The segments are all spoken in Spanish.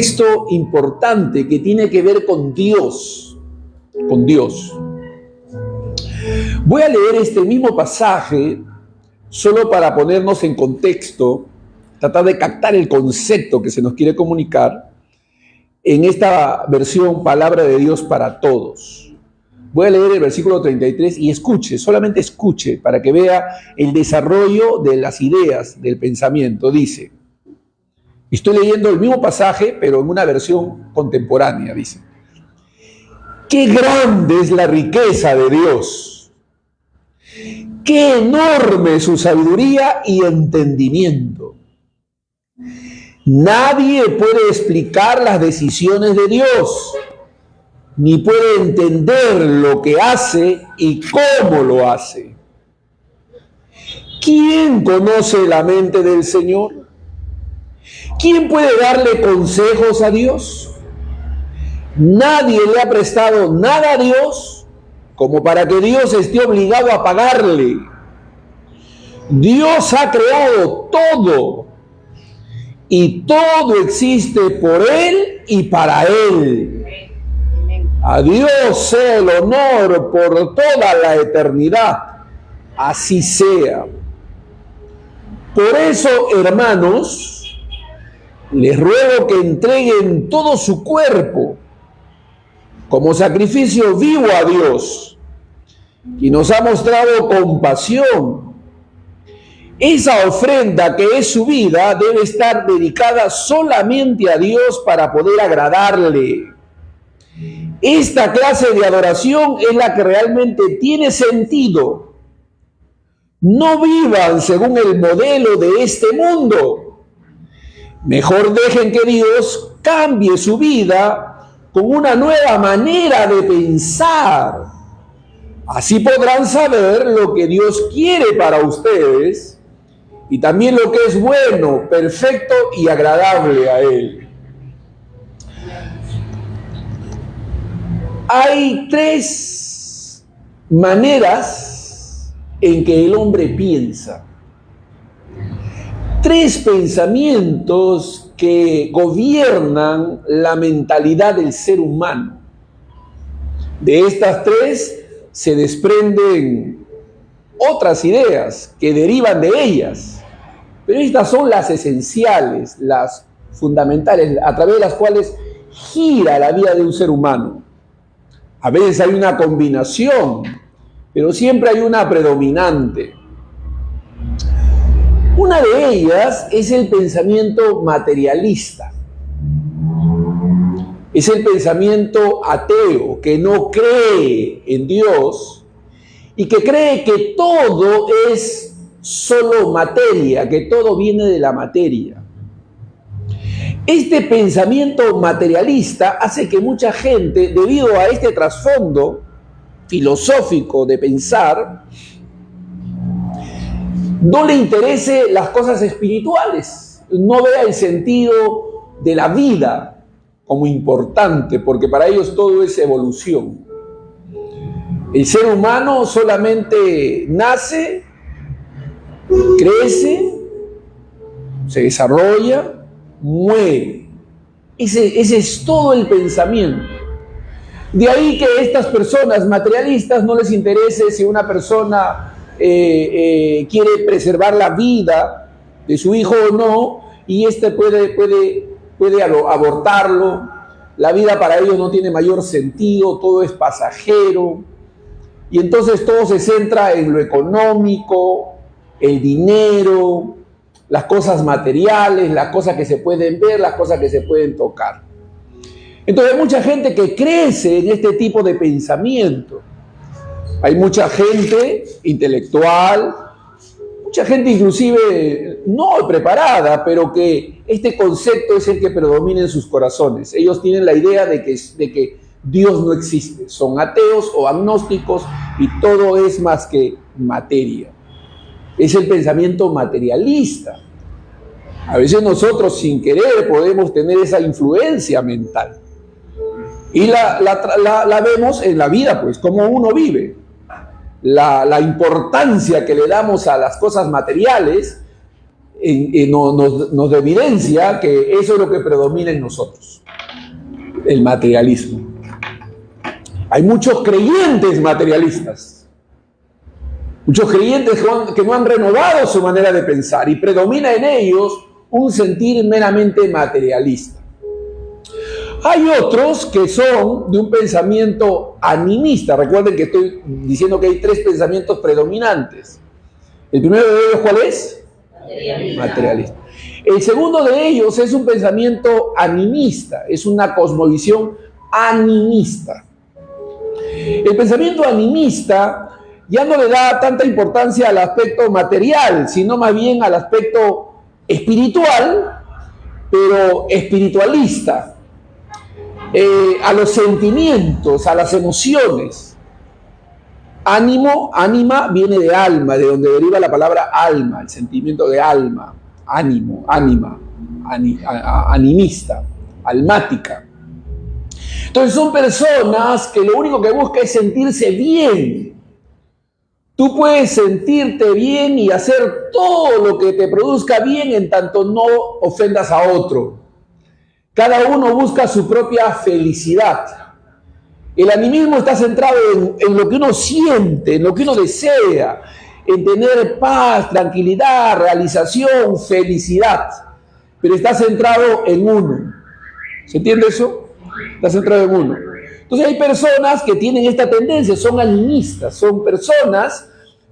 texto importante que tiene que ver con Dios, con Dios. Voy a leer este mismo pasaje solo para ponernos en contexto, tratar de captar el concepto que se nos quiere comunicar en esta versión Palabra de Dios para Todos. Voy a leer el versículo 33 y escuche, solamente escuche, para que vea el desarrollo de las ideas, del pensamiento. Dice, estoy leyendo el mismo pasaje, pero en una versión contemporánea, dice. ¡Qué grande es la riqueza de Dios! ¡Qué enorme su sabiduría y entendimiento! Nadie puede explicar las decisiones de Dios, ni puede entender lo que hace y cómo lo hace. ¿Quién conoce la mente del Señor? ¿Quién puede darle consejos a Dios? Nadie le ha prestado nada a Dios como para que Dios esté obligado a pagarle. Dios ha creado todo y todo existe por Él y para Él. A Dios sea el honor por toda la eternidad. Así sea. Por eso, hermanos, les ruego que entreguen todo su cuerpo como sacrificio vivo a Dios, y nos ha mostrado compasión. Esa ofrenda que es su vida debe estar dedicada solamente a Dios para poder agradarle. Esta clase de adoración es la que realmente tiene sentido. No vivan según el modelo de este mundo. Mejor dejen que Dios cambie su vida con una nueva manera de pensar. Así podrán saber lo que Dios quiere para ustedes y también lo que es bueno, perfecto y agradable a Él. Hay tres maneras en que el hombre piensa. Tres pensamientos que gobiernan la mentalidad del ser humano. De estas tres se desprenden otras ideas que derivan de ellas, pero estas son las esenciales, las fundamentales, a través de las cuales gira la vida de un ser humano. A veces hay una combinación, pero siempre hay una predominante. Una de ellas es el pensamiento materialista. Es el pensamiento ateo, que no cree en Dios y que cree que todo es solo materia, que todo viene de la materia. Este pensamiento materialista hace que mucha gente, debido a este trasfondo filosófico de pensar, no le interese las cosas espirituales, no vea el sentido de la vida como importante, porque para ellos todo es evolución. El ser humano solamente nace, crece, se desarrolla, muere. Ese es todo el pensamiento. De ahí que a estas personas materialistas no les interese si una persona quiere preservar la vida de su hijo o no, y puede abortarlo. La vida para ellos no tiene mayor sentido, todo es pasajero, y entonces todo se centra en lo económico, el dinero, las cosas materiales, las cosas que se pueden ver, las cosas que se pueden tocar. Entonces hay mucha gente que crece en este tipo de pensamiento. Hay mucha gente intelectual, mucha gente inclusive no preparada, pero que este concepto es el que predomina en sus corazones. Ellos tienen la idea de que Dios no existe. Son ateos o agnósticos y todo es más que materia. Es el pensamiento materialista. A veces nosotros sin querer podemos tener esa influencia mental. Y la vemos en la vida, pues, cómo uno vive. La importancia que le damos a las cosas materiales nos evidencia que eso es lo que predomina en nosotros, el materialismo. Hay muchos creyentes materialistas, muchos creyentes que no han renovado su manera de pensar y predomina en ellos un sentir meramente materialista. Hay otros que son de un pensamiento animista. Recuerden que estoy diciendo que hay 3 pensamientos predominantes. El primero de ellos, ¿cuál es? Materialista. El segundo de ellos es un pensamiento animista, es una cosmovisión animista. El pensamiento animista ya no le da tanta importancia al aspecto material, sino más bien al aspecto espiritual, pero espiritualista, a los sentimientos, a las emociones. Ánima viene de alma, de donde deriva la palabra alma, el sentimiento de alma, ánimo, ánima, animista, almática. Entonces son personas que lo único que busca es sentirse bien. Tú puedes sentirte bien y hacer todo lo que te produzca bien en tanto no ofendas a otro. Cada uno busca su propia felicidad. El animismo está centrado en lo que uno siente, en lo que uno desea, en tener paz, tranquilidad, realización, felicidad. Pero está centrado en uno. ¿Se entiende eso? Está centrado en uno. Entonces hay personas que tienen esta tendencia, son animistas, son personas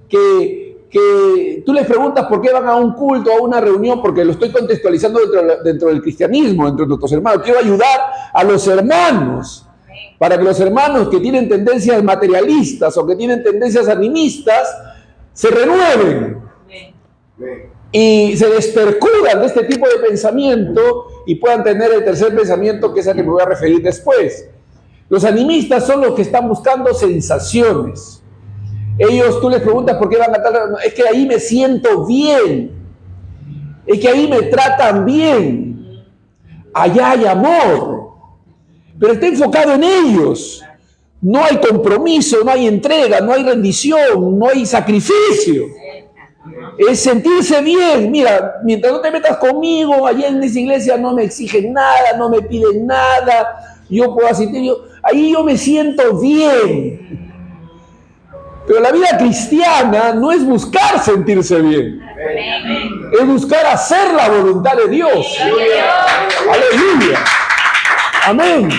que tú les preguntas por qué van a un culto, a una reunión, porque lo estoy contextualizando dentro del cristianismo, dentro de nuestros hermanos. Quiero ayudar a los hermanos, para que los hermanos que tienen tendencias materialistas o que tienen tendencias animistas se renueven y se despercudan de este tipo de pensamiento y puedan tener el tercer pensamiento, que es al que me voy a referir después. Los animistas son los que están buscando sensaciones. Ellos, tú les preguntas por qué van a tal, es que ahí me siento bien, es que ahí me tratan bien, allá hay amor, pero está enfocado en ellos. No hay compromiso, no hay entrega, no hay rendición, no hay sacrificio. Es sentirse bien. Mira, mientras no te metas conmigo, allá en esa iglesia no me exigen nada, no me piden nada, yo puedo asistir, ahí yo me siento bien. Pero la vida cristiana no es buscar sentirse bien, es buscar hacer la voluntad de Dios. Aleluya. Amén.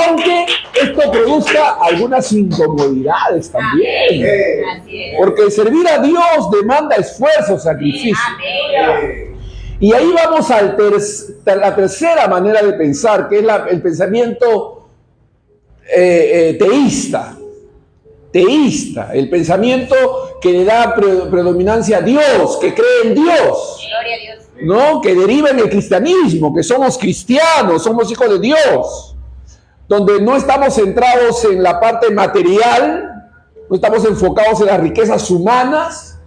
Aunque esto produzca algunas incomodidades también. Porque servir a Dios demanda esfuerzo, sacrificio. Y ahí vamos a la tercera manera de pensar, que es el pensamiento teísta. Teísta, el pensamiento que le da predominancia a Dios, que cree en Dios. Gloria a Dios. ¿No? Que deriva en el cristianismo, que somos cristianos, somos hijos de Dios, donde no estamos centrados en la parte material, no estamos enfocados en las riquezas humanas,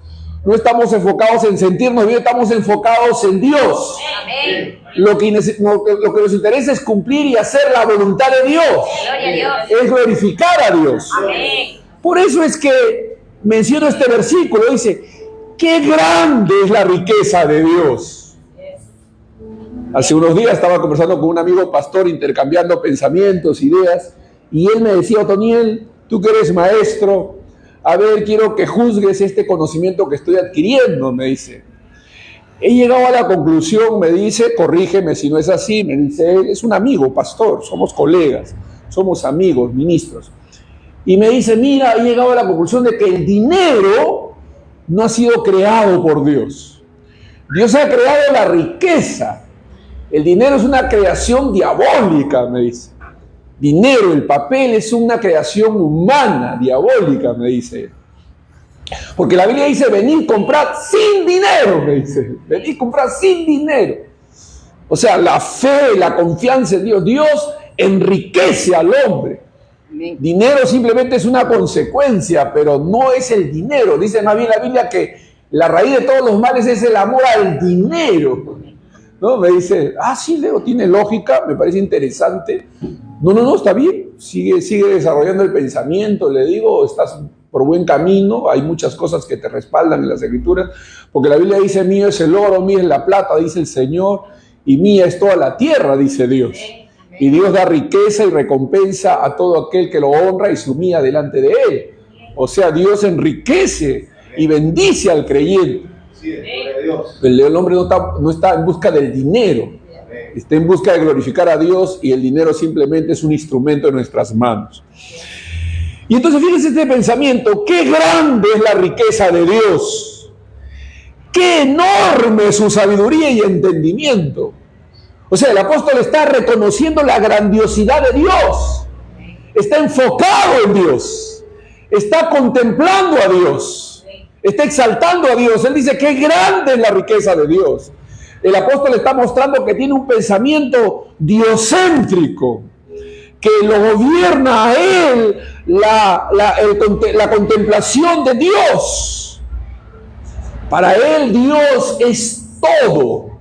no estamos enfocados en sentirnos bien, estamos enfocados en Dios. Amén. Lo que nos interesa es cumplir y hacer la voluntad de Dios. Gloria a Dios. Es glorificar a Dios. Amén. Por eso es que menciono este versículo, dice, ¡qué grande es la riqueza de Dios! Hace unos días estaba conversando con un amigo pastor, intercambiando pensamientos, ideas, y él me decía, Otoniel, tú que eres maestro, a ver, quiero que juzgues este conocimiento que estoy adquiriendo, me dice. He llegado a la conclusión, me dice, corrígeme si no es así, me dice, él es un amigo, pastor, somos colegas, somos amigos, ministros. Y me dice, mira, he llegado a la conclusión de que el dinero no ha sido creado por Dios. Dios ha creado la riqueza. El dinero es una creación diabólica, me dice. Dinero, el papel, es una creación humana, diabólica, me dice. Porque la Biblia dice, venid, comprad sin dinero, me dice. Venid, comprad sin dinero. O sea, la fe, la confianza en Dios. Dios enriquece al hombre. Dinero simplemente es una consecuencia, pero no es el dinero. Dice más bien la Biblia que la raíz de todos los males es el amor al dinero. ¿No? Me dice, sí, Leo, tiene lógica, me parece interesante. No, está bien, sigue desarrollando el pensamiento, le digo, estás por buen camino. Hay muchas cosas que te respaldan en las Escrituras, porque la Biblia dice, mío es el oro, mía es la plata, dice el Señor, y mía es toda la tierra, dice Dios. Y Dios da riqueza y recompensa a todo aquel que lo honra y se humilla delante de Él. O sea, Dios enriquece y bendice al creyente. El hombre no está en busca del dinero, está en busca de glorificar a Dios, y el dinero simplemente es un instrumento en nuestras manos. Y entonces fíjense este pensamiento: qué grande es la riqueza de Dios, qué enorme su sabiduría y entendimiento. O sea, el apóstol está reconociendo la grandiosidad de Dios, está enfocado en Dios, está contemplando a Dios, está exaltando a Dios. Él dice, qué grande es la riqueza de Dios. El apóstol está mostrando que tiene un pensamiento diocéntrico, que lo gobierna a él la contemplación de Dios. Para él Dios es todo.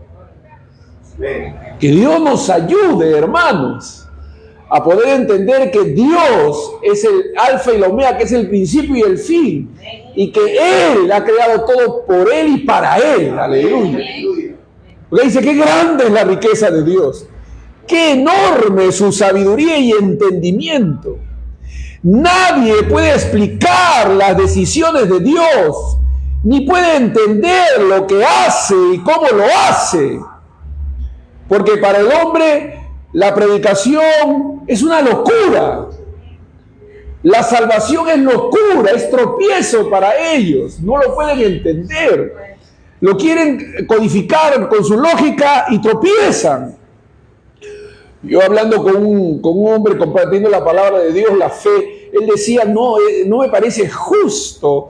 Que Dios nos ayude, hermanos, a poder entender que Dios es el alfa y la omega, que es el principio y el fin, y que Él ha creado todo por Él y para Él. Aleluya. Porque dice, qué grande es la riqueza de Dios, qué enorme su sabiduría y entendimiento. Nadie puede explicar las decisiones de Dios, ni puede entender lo que hace y cómo lo hace. Porque para el hombre la predicación es una locura. La salvación es locura, es tropiezo para ellos. No lo pueden entender. Lo quieren codificar con su lógica y tropiezan. Yo hablando con un hombre compartiendo la palabra de Dios, la fe, él decía, no me parece justo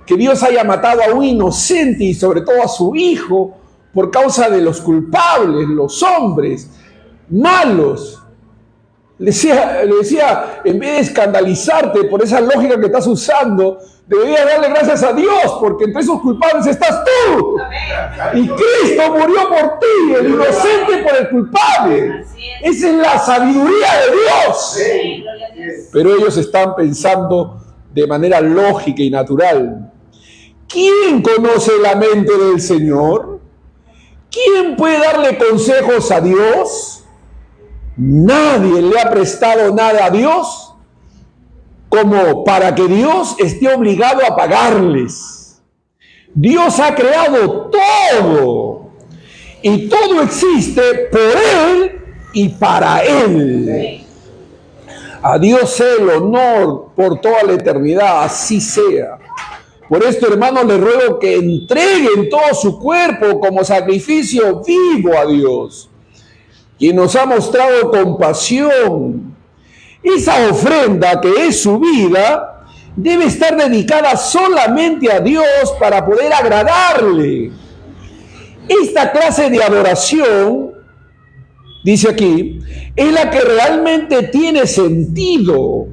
que Dios haya matado a un inocente y sobre todo a su hijo por causa de los culpables, los hombres malos. Le decía, en vez de escandalizarte por esa lógica que estás usando, deberías darle gracias a Dios, porque entre esos culpables estás tú. Y Cristo murió por ti, el inocente por el culpable. Esa es la sabiduría de Dios. Pero ellos están pensando de manera lógica y natural. ¿Quién conoce la mente del Señor? ¿Quién puede darle consejos a Dios? Nadie le ha prestado nada a Dios como para que Dios esté obligado a pagarles. Dios ha creado todo y todo existe por Él y para Él. A Dios sea el honor por toda la eternidad, así sea. Por esto, hermanos, les ruego que entreguen todo su cuerpo como sacrificio vivo a Dios, quien nos ha mostrado compasión. Esa ofrenda que es su vida debe estar dedicada solamente a Dios para poder agradarle. Esta clase de adoración, dice aquí, es la que realmente tiene sentido.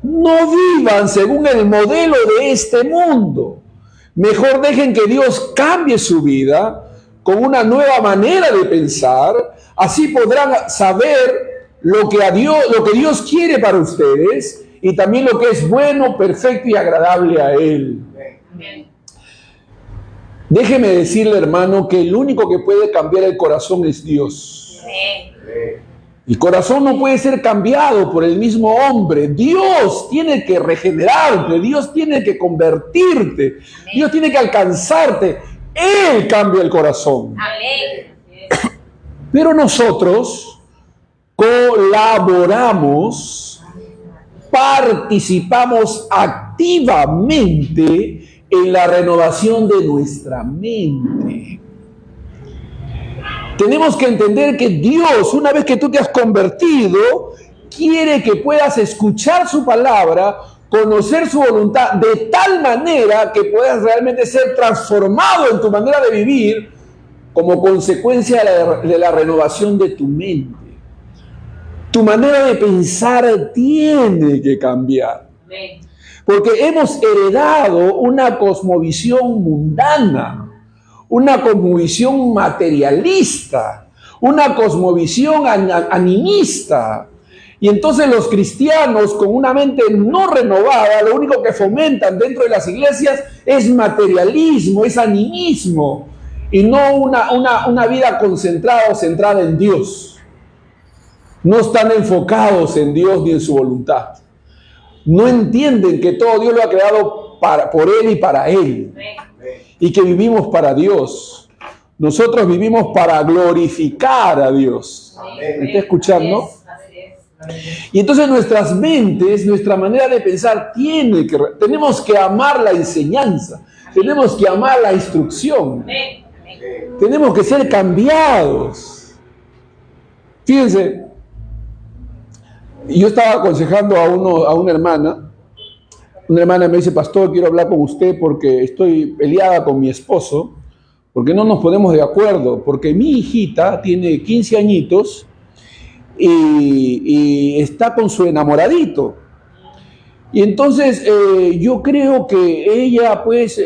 No vivan según el modelo de este mundo. Mejor dejen que Dios cambie su vida con una nueva manera de pensar. Así podrán saber lo que Dios quiere para ustedes y también lo que es bueno, perfecto y agradable a Él. Déjeme decirle, hermano, que el único que puede cambiar el corazón es Dios. El corazón no puede ser cambiado por el mismo hombre. Dios tiene que regenerarte, Dios tiene que convertirte, Dios tiene que alcanzarte. Él cambia el corazón. Pero nosotros colaboramos, participamos activamente en la renovación de nuestra mente. Tenemos que entender que Dios, una vez que tú te has convertido, quiere que puedas escuchar su palabra, conocer su voluntad, de tal manera que puedas realmente ser transformado en tu manera de vivir como consecuencia de la renovación de tu mente. Tu manera de pensar tiene que cambiar. Porque hemos heredado una cosmovisión mundana, una cosmovisión materialista, una cosmovisión animista. Y entonces los cristianos con una mente no renovada, lo único que fomentan dentro de las iglesias es materialismo, es animismo, y no una vida concentrada o centrada en Dios. No están enfocados en Dios ni en su voluntad. No entienden que todo Dios lo ha creado por Él y para Él. Y que vivimos para Dios. Nosotros vivimos para glorificar a Dios. ¿Me está escuchando? Y entonces nuestras mentes, nuestra manera de pensar, tenemos que amar la enseñanza. Tenemos que amar la instrucción. Tenemos que ser cambiados. Fíjense, yo estaba aconsejando a una hermana. Una hermana me dice: pastor, quiero hablar con usted porque estoy peleada con mi esposo, porque no nos ponemos de acuerdo, porque mi hijita tiene 15 añitos y está con su enamoradito. Y entonces yo creo que ella pues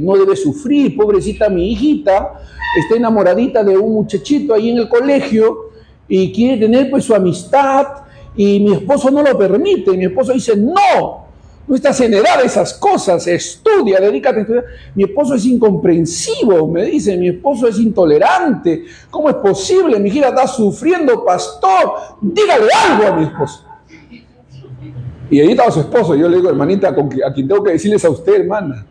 no debe sufrir, pobrecita mi hijita, está enamoradita de un muchachito ahí en el colegio y quiere tener pues su amistad, y mi esposo no lo permite. Mi esposo dice: no estás en edad de esas cosas, estudia, dedícate a estudiar. Mi esposo es incomprensivo, me dice, mi esposo es intolerante. ¿Cómo es posible? Mi hija está sufriendo, pastor, dígale algo a mi esposo. Y ahí estaba su esposo. Yo le digo: hermanita, a quien tengo que decirles a usted, hermana.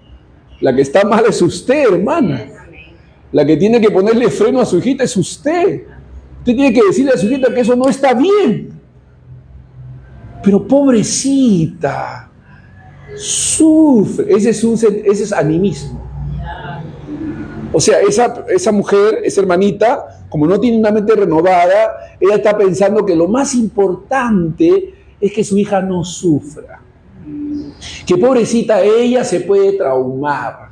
La que está mal es usted, hermana. La que tiene que ponerle freno a su hijita es usted. Usted tiene que decirle a su hijita que eso no está bien. Pero pobrecita, sufre. Ese es animismo. O sea, esa mujer, esa hermanita, como no tiene una mente renovada, ella está pensando que lo más importante es que su hija no sufra. Que pobrecita ella se puede traumar.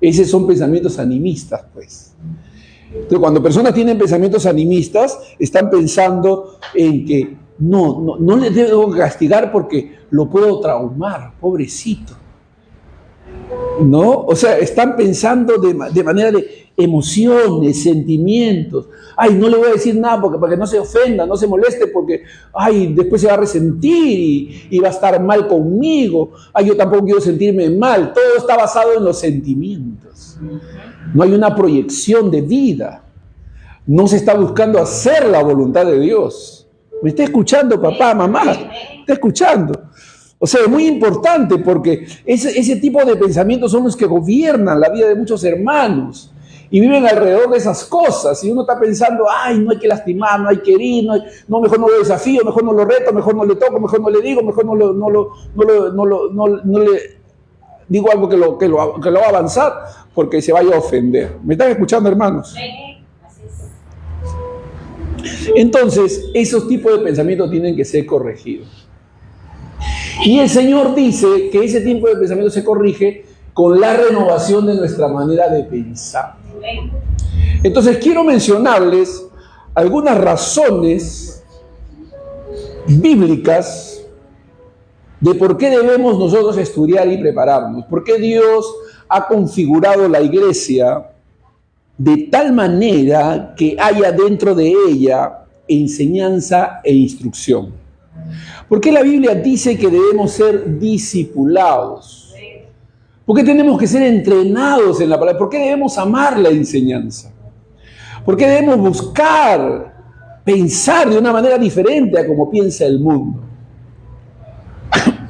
Esos son pensamientos animistas, pues. Entonces, cuando personas tienen pensamientos animistas, están pensando en que no le debo castigar porque lo puedo traumar, pobrecito. ¿No? O sea, están pensando de manera de emociones, sentimientos. Ay, no le voy a decir nada para que no se ofenda, no se moleste, porque ay, después se va a resentir y va a estar mal conmigo. Ay, yo tampoco quiero sentirme mal. Todo está basado en los sentimientos. No hay una proyección de vida. No se está buscando hacer la voluntad de Dios. ¿Me está escuchando, papá, mamá? ¿Me está escuchando? O sea, es muy importante porque ese tipo de pensamientos son los que gobiernan la vida de muchos hermanos y viven alrededor de esas cosas. Y uno está pensando: ay, no hay que lastimar, no hay que herir, mejor no lo desafío, mejor no lo reto, mejor no le toco, mejor no le digo, mejor no le digo algo que lo va a avanzar porque se vaya a ofender. ¿Me están escuchando, hermanos? Entonces, esos tipos de pensamientos tienen que ser corregidos. Y el Señor dice que ese tipo de pensamiento se corrige con la renovación de nuestra manera de pensar. Entonces, quiero mencionarles algunas razones bíblicas de por qué debemos nosotros estudiar y prepararnos. ¿Por qué Dios ha configurado la iglesia de tal manera que haya dentro de ella enseñanza e instrucción? ¿Por qué la Biblia dice que debemos ser discipulados? ¿Por qué tenemos que ser entrenados en la palabra? ¿Por qué debemos amar la enseñanza? ¿Por qué debemos buscar pensar de una manera diferente a como piensa el mundo?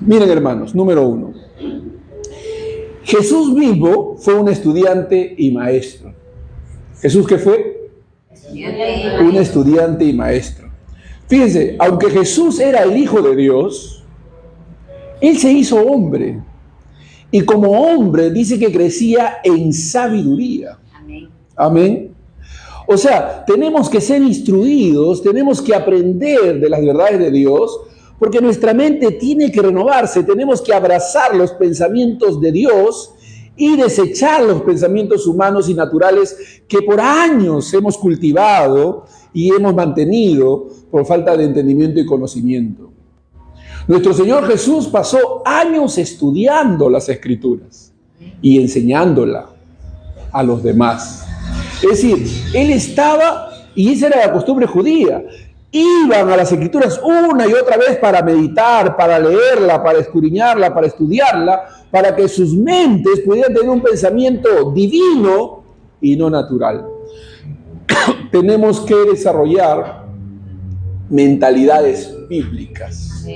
Miren, hermanos, número 1. Jesús mismo fue un estudiante y maestro. ¿Jesús qué fue? Un estudiante y maestro. Fíjense, aunque Jesús era el Hijo de Dios, Él se hizo hombre. Y como hombre dice que crecía en sabiduría. Amén. Amén. O sea, tenemos que ser instruidos, tenemos que aprender de las verdades de Dios, porque nuestra mente tiene que renovarse. Tenemos que abrazar los pensamientos de Dios y desechar los pensamientos humanos y naturales que por años hemos cultivado y hemos mantenido por falta de entendimiento y conocimiento. Nuestro Señor Jesús pasó años estudiando las Escrituras y enseñándola a los demás. Es decir, Él estaba, y esa era la costumbre judía, iban a las Escrituras una y otra vez para meditar, para leerla, para escudriñarla, para estudiarla, para que sus mentes pudieran tener un pensamiento divino y no natural. Tenemos que desarrollar mentalidades bíblicas.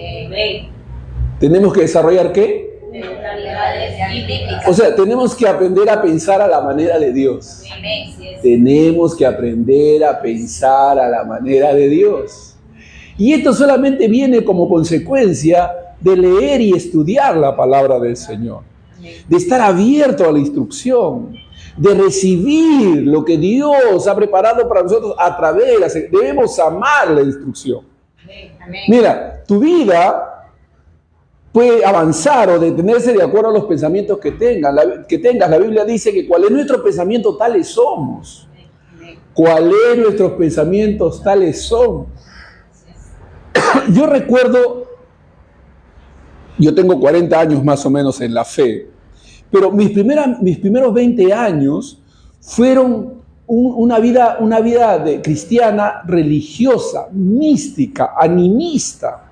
¿Tenemos que desarrollar qué? Mentalidades bíblicas. O sea, tenemos que aprender a pensar a la manera de Dios. Tenemos que aprender a pensar a la manera de Dios. Y esto solamente viene como consecuencia de leer y estudiar la palabra del Señor, de estar abierto a la instrucción, de recibir lo que Dios ha preparado para nosotros a través de las... Debemos amar la instrucción. Mira, tu vida puede avanzar o detenerse de acuerdo a los pensamientos que tengas. La Biblia dice que cuál es nuestro pensamiento, tales somos. Cuál es nuestros pensamientos, tales son. Yo recuerdo, yo tengo 40 años más o menos en la fe, pero mis primeros 20 años fueron una vida cristiana religiosa, mística, animista.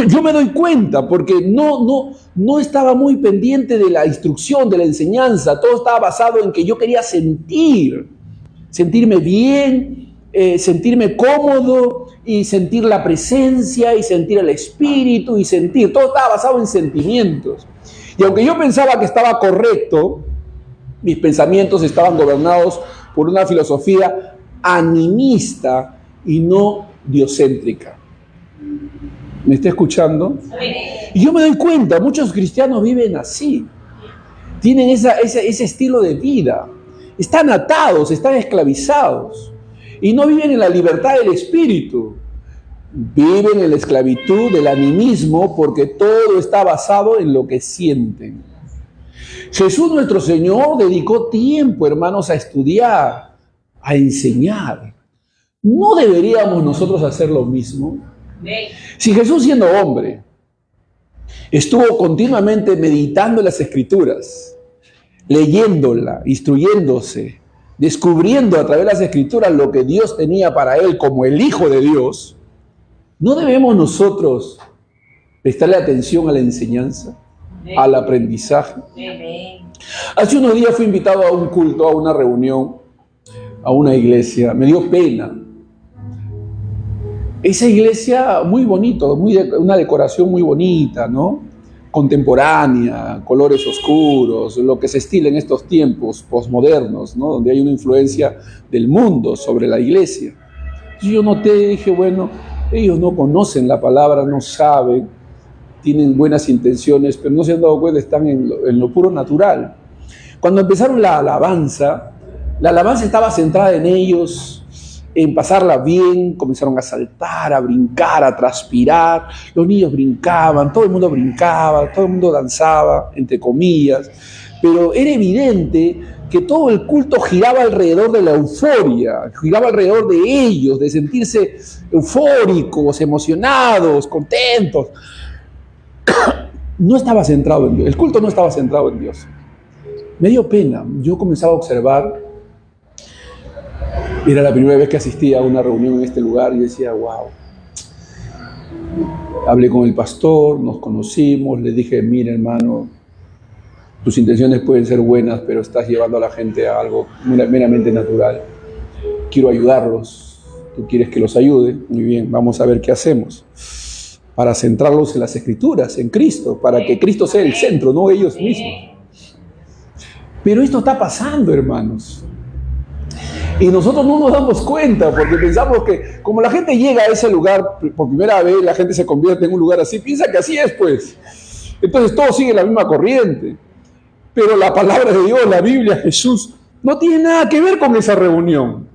Yo me doy cuenta porque no estaba muy pendiente de la instrucción, de la enseñanza. Todo estaba basado en que yo quería sentirme bien, sentirme cómodo y sentir la presencia y sentir el espíritu y sentir. Todo estaba basado en sentimientos. Y aunque yo pensaba que estaba correcto, mis pensamientos estaban gobernados por una filosofía animista y no diocéntrica. ¿Me está escuchando? Y yo me doy cuenta, muchos cristianos viven así. Tienen ese estilo de vida. Están atados, están esclavizados. Y no viven en la libertad del espíritu. Viven en la esclavitud del animismo porque todo está basado en lo que sienten. Jesús nuestro Señor dedicó tiempo, hermanos, a estudiar, a enseñar. ¿No deberíamos nosotros hacer lo mismo? Si Jesús, siendo hombre, estuvo continuamente meditando en las Escrituras, leyéndola, instruyéndose, descubriendo a través de las Escrituras lo que Dios tenía para él como el Hijo de Dios, ¿no debemos nosotros prestarle atención a la enseñanza, al aprendizaje? Hace unos días fui invitado a un culto, a una reunión, a una iglesia. Me dio pena. Esa iglesia muy bonito, una decoración muy bonita, ¿no? Contemporánea, colores oscuros, lo que se estila en estos tiempos posmodernos, ¿no? Donde hay una influencia del mundo sobre la iglesia. Entonces yo noté y dije, bueno, ellos no conocen la palabra, no saben, tienen buenas intenciones, pero no se han dado cuenta, están en lo puro natural. Cuando empezaron la alabanza estaba centrada en ellos, en pasarla bien. Comenzaron a saltar, a brincar, a transpirar. Los niños brincaban, todo el mundo brincaba, todo el mundo danzaba, entre comillas. Pero era evidente que todo el culto giraba alrededor de la euforia, giraba alrededor de ellos, de sentirse eufóricos, emocionados, contentos. No estaba centrado en Dios, el culto no estaba centrado en Dios. Me dio pena, yo comenzaba a observar. Era la primera vez que asistía a una reunión en este lugar y decía, wow. Hablé con el pastor, nos conocimos, le dije, mira hermano, tus intenciones pueden ser buenas, pero estás llevando a la gente a algo meramente natural. Quiero ayudarlos, tú quieres que los ayude, muy bien, vamos a ver qué hacemos. Para centrarlos en las Escrituras, en Cristo, para que Cristo sea el centro, no ellos mismos. Pero esto está pasando, hermanos. Y nosotros no nos damos cuenta porque pensamos que como la gente llega a ese lugar por primera vez, la gente se convierte en un lugar así, piensa que así es pues. Entonces todo sigue la misma corriente. Pero la palabra de Dios, la Biblia, Jesús, no tiene nada que ver con esa reunión.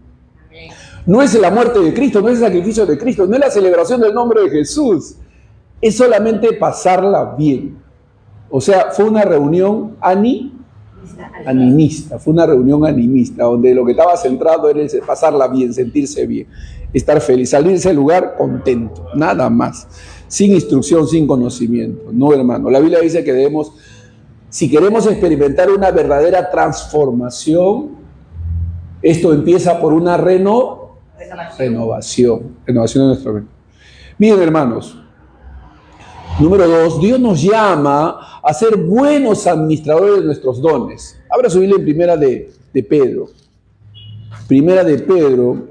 No es la muerte de Cristo, no es el sacrificio de Cristo, no es la celebración del nombre de Jesús. Es solamente pasarla bien. O sea, fue una reunión animista, fue una reunión animista, donde lo que estaba centrado era pasarla bien, sentirse bien, estar feliz, salirse del lugar contento, nada más, sin instrucción, sin conocimiento. No, hermano, la Biblia dice que debemos, si queremos experimentar una verdadera transformación, esto empieza por una Renovación de nuestra mente. Miren, hermanos. Número 2, Dios nos llama a ser buenos administradores de nuestros dones. Abra su Biblia en Primera de Pedro. Primera de Pedro.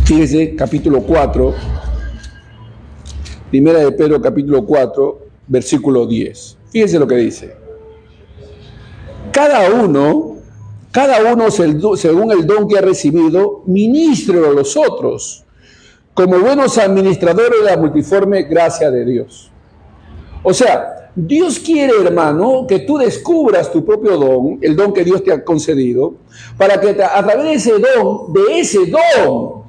Fíjese, capítulo 4. Primera de Pedro, capítulo 4, versículo 10. Fíjese lo que dice. Cada uno, según el don que ha recibido, ministre a los otros, como buenos administradores de la multiforme gracia de Dios. O sea, Dios quiere, hermano, que tú descubras tu propio don, el don que Dios te ha concedido, para que a través de ese don,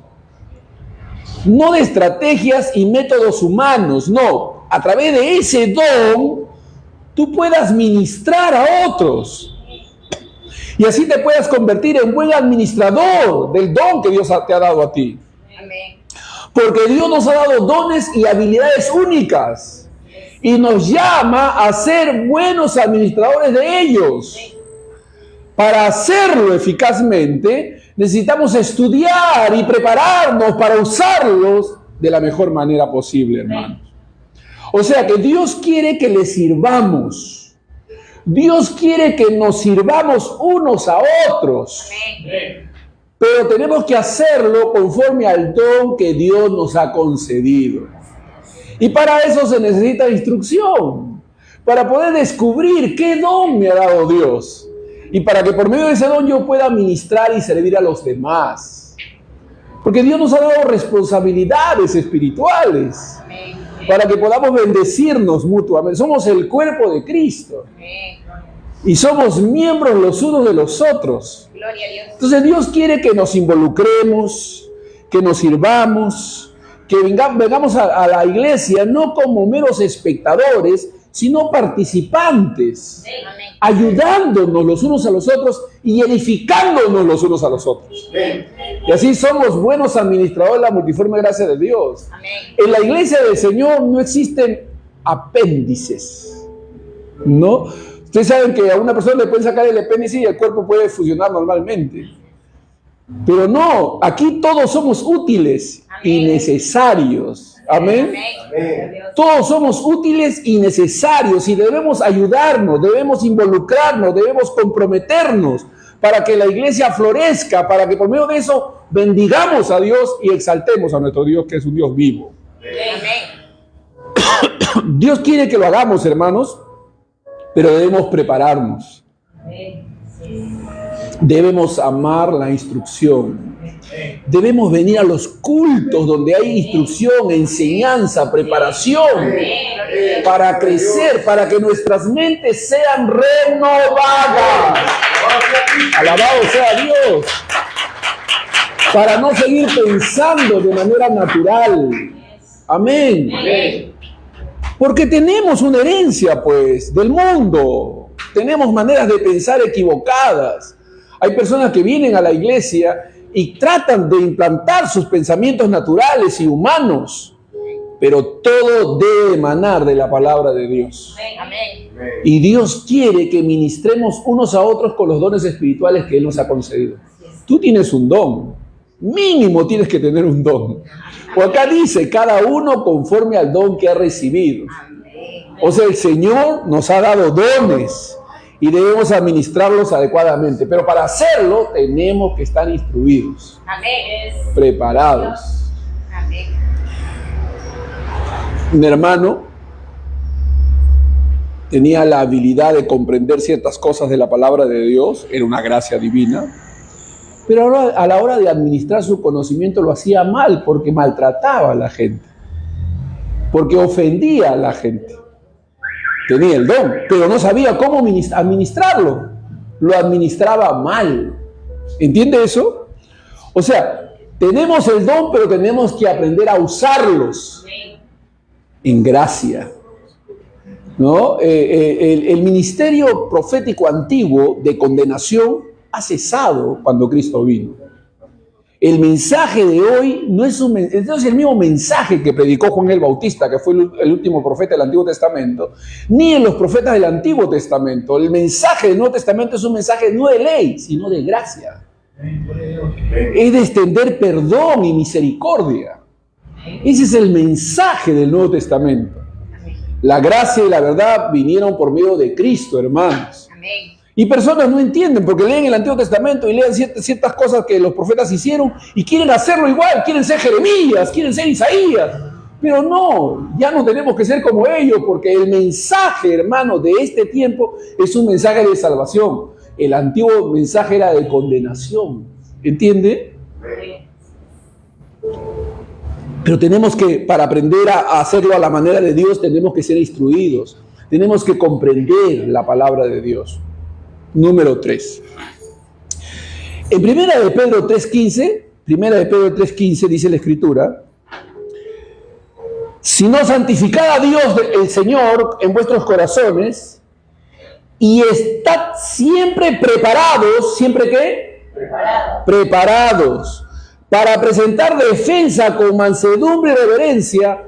no de estrategias y métodos humanos, no, a través de ese don, tú puedas ministrar a otros. Y así te puedas convertir en buen administrador del don que Dios te ha dado a ti. Amén. Porque Dios nos ha dado dones y habilidades únicas y nos llama a ser buenos administradores de ellos. Para hacerlo eficazmente, necesitamos estudiar y prepararnos para usarlos de la mejor manera posible, hermanos. O sea que Dios quiere que le sirvamos. Dios quiere que nos sirvamos unos a otros. Pero tenemos que hacerlo conforme al don que Dios nos ha concedido. Y para eso se necesita instrucción, para poder descubrir qué don me ha dado Dios. Y para que por medio de ese don yo pueda ministrar y servir a los demás. Porque Dios nos ha dado responsabilidades espirituales para que podamos bendecirnos mutuamente. Somos el cuerpo de Cristo. Y somos miembros los unos de los otros. Gloria a Dios. Entonces Dios quiere que nos involucremos, que nos sirvamos, que vengamos a la iglesia no como meros espectadores, sino participantes, ayudándonos los unos a los otros y edificándonos los unos a los otros. Y así somos buenos administradores de la multiforme gracia de Dios. En la iglesia del Señor no existen apéndices, ¿no? Ustedes saben que a una persona le pueden sacar el apéndice y el cuerpo puede funcionar normalmente. Pero no, aquí todos somos útiles y necesarios. Amén. Todos somos útiles y necesarios y debemos ayudarnos, debemos involucrarnos, debemos comprometernos para que la iglesia florezca, para que por medio de eso bendigamos a Dios y exaltemos a nuestro Dios, que es un Dios vivo. Dios quiere que lo hagamos, hermanos, pero debemos prepararnos. Debemos amar la instrucción. Debemos venir a los cultos donde hay instrucción, enseñanza, preparación para crecer, para que nuestras mentes sean renovadas. Alabado sea Dios. Para no seguir pensando de manera natural. Amén. Porque tenemos una herencia, pues, del mundo. Tenemos maneras de pensar equivocadas. Hay personas que vienen a la iglesia y tratan de implantar sus pensamientos naturales y humanos, pero todo debe emanar de la palabra de Dios. Amén. Y Dios quiere que ministremos unos a otros con los dones espirituales que Él nos ha concedido. Tú tienes un don, mínimo tienes que tener un don. O acá dice, cada uno conforme al don que ha recibido. O sea, el Señor nos ha dado dones y debemos administrarlos adecuadamente. Pero para hacerlo tenemos que estar instruidos, preparados. Mi hermano tenía la habilidad de comprender ciertas cosas de la palabra de Dios, era una gracia divina, pero ahora, a la hora de administrar su conocimiento lo hacía mal porque maltrataba a la gente, porque ofendía a la gente. Tenía el don, pero no sabía cómo administrarlo. Lo administraba mal. ¿Entiende eso? O sea, tenemos el don, pero tenemos que aprender a usarlos en gracia. ¿No? El ministerio profético antiguo de condenación ha cesado cuando Cristo vino. El mensaje de hoy no es el mismo mensaje que predicó Juan el Bautista, que fue el último profeta del Antiguo Testamento, ni en los profetas del Antiguo Testamento. El mensaje del Nuevo Testamento es un mensaje no de ley, sino de gracia. Es de extender perdón y misericordia. Ese es el mensaje del Nuevo Testamento. La gracia y la verdad vinieron por medio de Cristo, hermanos. Y personas no entienden porque leen el Antiguo Testamento y leen ciertas cosas que los profetas hicieron y quieren hacerlo igual, quieren ser Jeremías, quieren ser Isaías. Pero no, ya no tenemos que ser como ellos porque el mensaje, hermano, de este tiempo es un mensaje de salvación. El antiguo mensaje era de condenación. ¿Entiende? Pero tenemos que, para aprender a hacerlo a la manera de Dios, tenemos que ser instruidos. Tenemos que comprender la palabra de Dios. Número 3. En Primera de Pedro 3:15 dice la Escritura: sino santificad a Dios el Señor en vuestros corazones y estad siempre preparados. ¿Siempre qué? Preparados para presentar defensa con mansedumbre y reverencia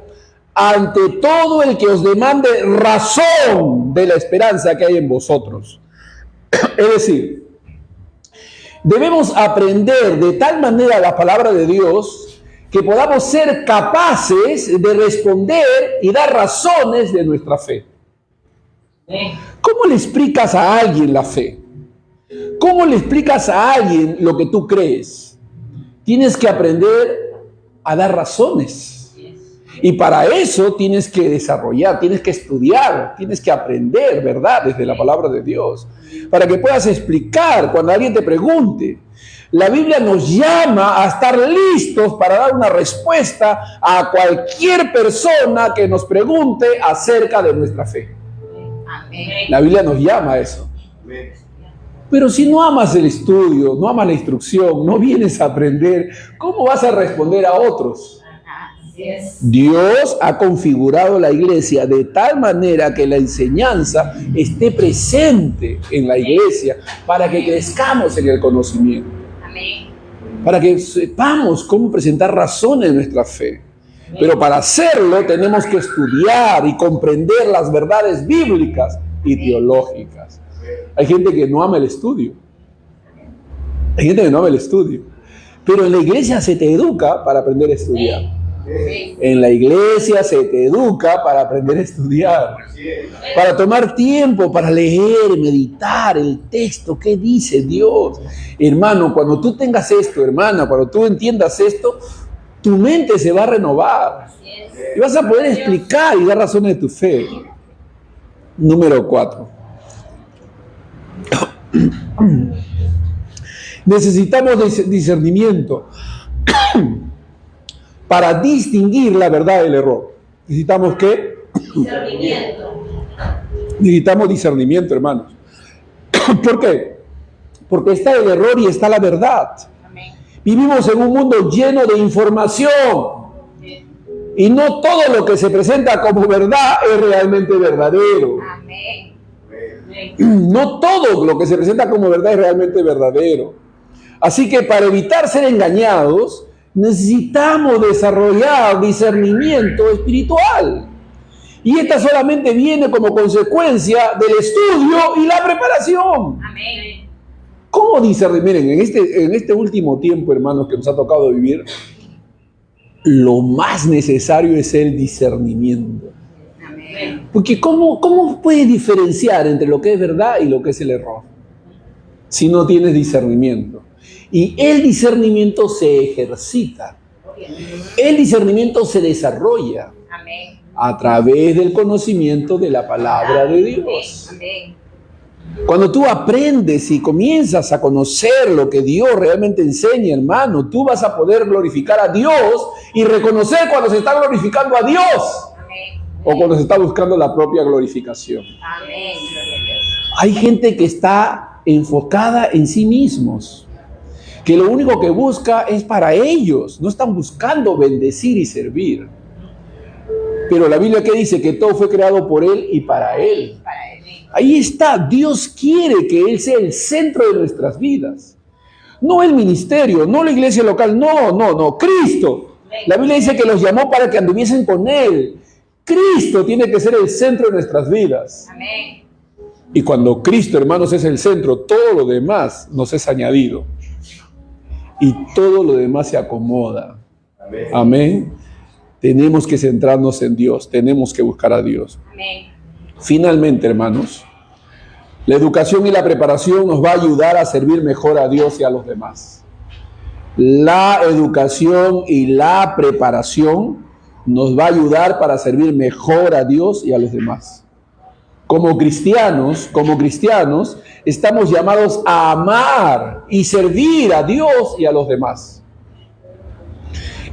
ante todo el que os demande razón de la esperanza que hay en vosotros. Es decir, debemos aprender de tal manera la palabra de Dios que podamos ser capaces de responder y dar razones de nuestra fe. ¿Cómo le explicas a alguien la fe? ¿Cómo le explicas a alguien lo que tú crees? Tienes que aprender a dar razones. Y para eso tienes que desarrollar, tienes que estudiar, tienes que aprender verdades de la palabra de Dios, para que puedas explicar cuando alguien te pregunte. La Biblia nos llama a estar listos para dar una respuesta a cualquier persona que nos pregunte acerca de nuestra fe. La Biblia nos llama a eso. Pero si no amas el estudio, no amas la instrucción, no vienes a aprender, ¿cómo vas a responder a otros? Dios ha configurado la iglesia de tal manera que la enseñanza esté presente en la iglesia para que crezcamos en el conocimiento. Para que sepamos cómo presentar razones de nuestra fe. Pero para hacerlo tenemos que estudiar y comprender las verdades bíblicas y teológicas. Hay gente que no ama el estudio. Hay gente que no ama el estudio. Pero en la iglesia se te educa para aprender a estudiar. En la iglesia se te educa para aprender a estudiar, para tomar tiempo, para leer, meditar el texto, ¿qué dice Dios? Hermano, cuando tú tengas esto, hermana, cuando tú entiendas esto, tu mente se va a renovar y vas a poder explicar y dar razones de tu fe. Número 4. Necesitamos discernimiento para distinguir la verdad del error. ¿Necesitamos qué? Discernimiento. Necesitamos discernimiento, hermanos. ¿Por qué? Porque está el error y está la verdad. Amén. Vivimos en un mundo lleno de información. Y no todo lo que se presenta como verdad es realmente verdadero. Amén. No todo lo que se presenta como verdad es realmente verdadero. Así que para evitar ser engañados, necesitamos desarrollar discernimiento espiritual. Y esta solamente viene como consecuencia del estudio y la preparación. Amén. ¿Cómo discernir? Miren, en este último tiempo, hermanos, que nos ha tocado vivir, lo más necesario es el discernimiento. Amén. Porque ¿cómo puedes diferenciar entre lo que es verdad y lo que es el error? Si no tienes discernimiento. Y el discernimiento se ejercita. El discernimiento se desarrolla a través del conocimiento de la palabra de Dios. Cuando tú aprendes y comienzas a conocer lo que Dios realmente enseña, hermano, tú vas a poder glorificar a Dios y reconocer cuando se está glorificando a Dios o cuando se está buscando la propia glorificación. Hay gente que está enfocada en sí mismos, que lo único que busca es para ellos, no están buscando bendecir y servir. Pero la Biblia, ¿qué dice? Que todo fue creado por Él y para Él. Ahí está, Dios quiere que Él sea el centro de nuestras vidas. No el ministerio, no la iglesia local, no, Cristo. La Biblia dice que los llamó para que anduviesen con Él. Cristo tiene que ser el centro de nuestras vidas. Amén. Y cuando Cristo, hermanos, es el centro, todo lo demás nos es añadido. Y todo lo demás se acomoda. Amén. Amén. Tenemos que centrarnos en Dios, tenemos que buscar a Dios. Amén. Finalmente, hermanos, la educación y la preparación nos va a ayudar a servir mejor a Dios y a los demás. La educación y la preparación nos va a ayudar para servir mejor a Dios y a los demás. Como cristianos, estamos llamados a amar y servir a Dios y a los demás.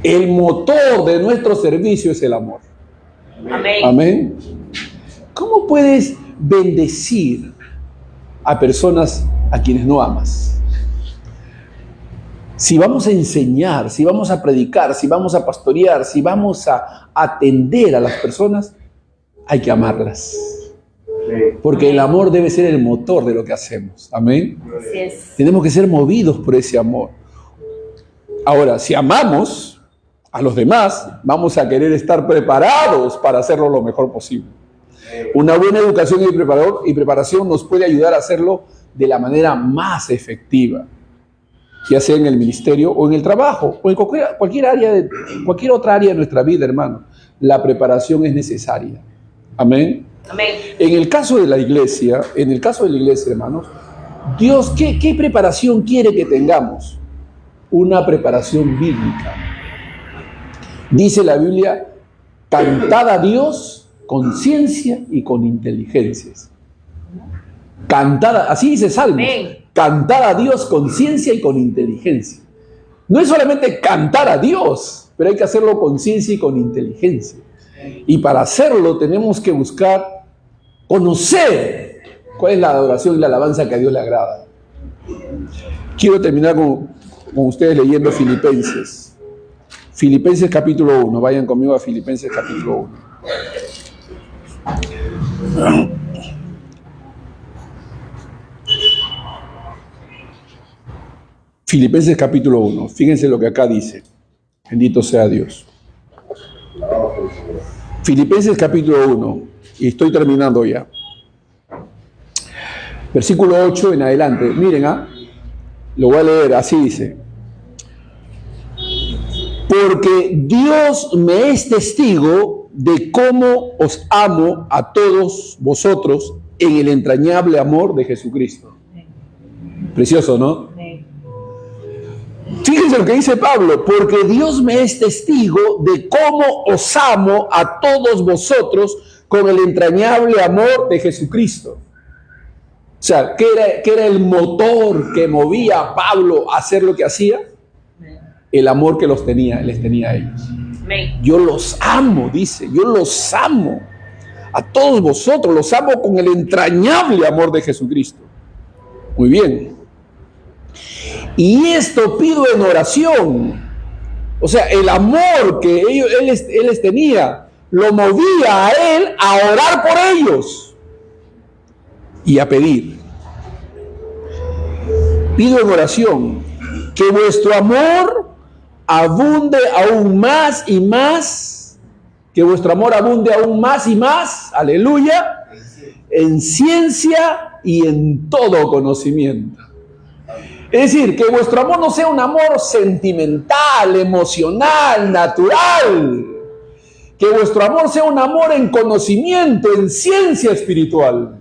El motor de nuestro servicio es el amor. Amén. Amén. ¿Cómo puedes bendecir a personas a quienes no amas? Si vamos a enseñar, si vamos a predicar, si vamos a pastorear, si vamos a atender a las personas, hay que amarlas. Porque el amor debe ser el motor de lo que hacemos. Amén. Así es. Tenemos que ser movidos por ese amor. Ahora, si amamos a los demás, vamos a querer estar preparados para hacerlo lo mejor posible. Una buena educación y preparación nos puede ayudar a hacerlo de la manera más efectiva, ya sea en el ministerio o en el trabajo o en cualquier otra área de nuestra vida, hermano. La preparación es necesaria. Amén. Amén. En el caso de la iglesia, hermanos, Dios, ¿qué preparación quiere que tengamos? Una preparación bíblica. Dice la Biblia, cantad a Dios con ciencia y con inteligencias. Así dice Salmos. Amén. Cantar a Dios con ciencia y con inteligencia. No es solamente cantar a Dios, pero hay que hacerlo con ciencia y con inteligencia. Y para hacerlo tenemos que buscar conocer cuál es la adoración y la alabanza que a Dios le agrada. Quiero terminar con ustedes leyendo Filipenses. Filipenses capítulo 1. Vayan conmigo a Filipenses capítulo 1. Filipenses capítulo 1. Fíjense lo que acá dice. Bendito sea Dios. Filipenses capítulo 1. Y estoy terminando ya. Versículo 8 en adelante. Miren, lo voy a leer. Así dice. Porque Dios me es testigo de cómo os amo a todos vosotros en el entrañable amor de Jesucristo. Precioso, ¿no? Fíjense lo que dice Pablo, porque Dios me es testigo de cómo os amo a todos vosotros con el entrañable amor de Jesucristo. O sea, ¿qué era el motor que movía a Pablo a hacer lo que hacía? El amor que les tenía a ellos. Yo los amo, dice, yo los amo. A todos vosotros los amo con el entrañable amor de Jesucristo. Muy bien. Y esto pido en oración. O sea, el amor que él les tenía, lo movía a él a orar por ellos y a pedir. Pido en oración que vuestro amor abunde aún más y más, que vuestro amor abunde aún más y más, aleluya, en ciencia y en todo conocimiento. Es decir, que vuestro amor no sea un amor sentimental, emocional, natural. Que vuestro amor sea un amor en conocimiento, en ciencia espiritual.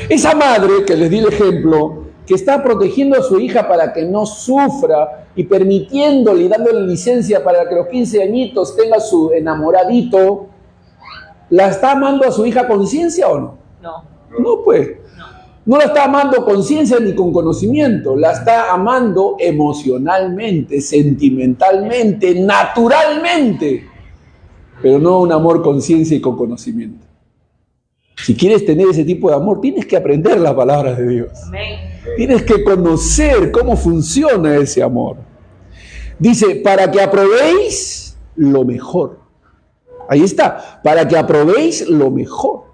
Esa madre que les di el ejemplo, que está protegiendo a su hija para que no sufra y permitiéndole y dándole licencia para que a los 15 añitos tenga su enamoradito, ¿la está amando a su hija con ciencia o no? No. No, pues. No la está amando con ciencia ni con conocimiento, la está amando emocionalmente, sentimentalmente, naturalmente, pero no un amor con ciencia y con conocimiento. Si quieres tener ese tipo de amor, tienes que aprender las palabras de Dios. Amén. Tienes que conocer cómo funciona ese amor. Dice, para que aprobéis lo mejor. Ahí está, para que aprobéis lo mejor.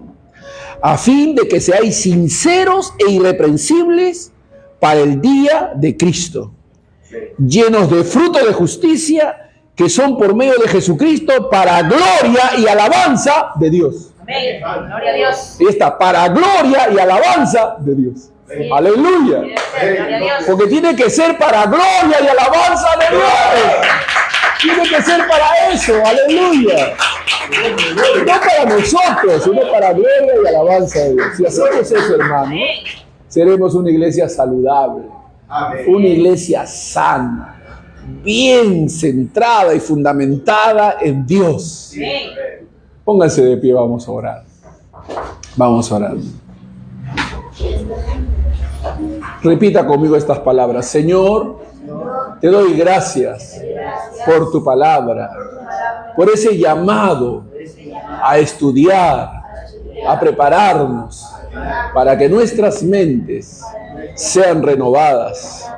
A fin de que seáis sinceros e irreprensibles para el día de Cristo, llenos de fruto de justicia que son por medio de Jesucristo para gloria y alabanza de Dios. Amén. Gloria a Dios. Y está, para gloria y alabanza de Dios. Sí. Aleluya. Gloria a Dios. Porque tiene que ser para gloria y alabanza de Dios. Tiene que ser para eso. Aleluya. No para nosotros, sino para gloria y alabanza de Dios. Si hacemos eso, hermano, seremos una iglesia saludable. Una iglesia sana, bien centrada y fundamentada en Dios. Amén. Pónganse de pie, vamos a orar. Vamos a orar. Repita conmigo estas palabras. Señor, te doy gracias por tu palabra, por ese llamado a estudiar, a prepararnos para que nuestras mentes sean renovadas.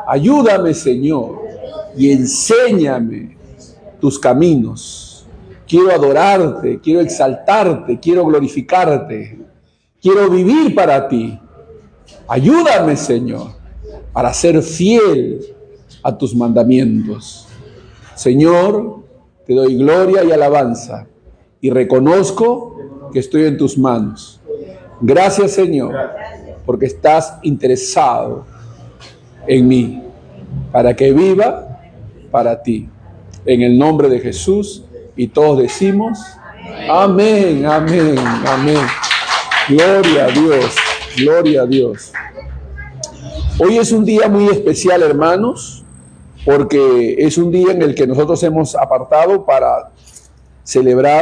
Ayúdame, Señor, y enséñame tus caminos. Quiero adorarte, quiero exaltarte, quiero glorificarte, quiero vivir para ti. Ayúdame, Señor, para ser fiel a tus mandamientos. Señor, te doy gloria y alabanza y reconozco que estoy en tus manos. Gracias, Señor, porque estás interesado en mí, para que viva para ti. En el nombre de Jesús, y todos decimos, amén, amén, amén. Gloria a Dios, gloria a Dios. Hoy es un día muy especial, hermanos, porque es un día en el que nosotros hemos apartado para celebrar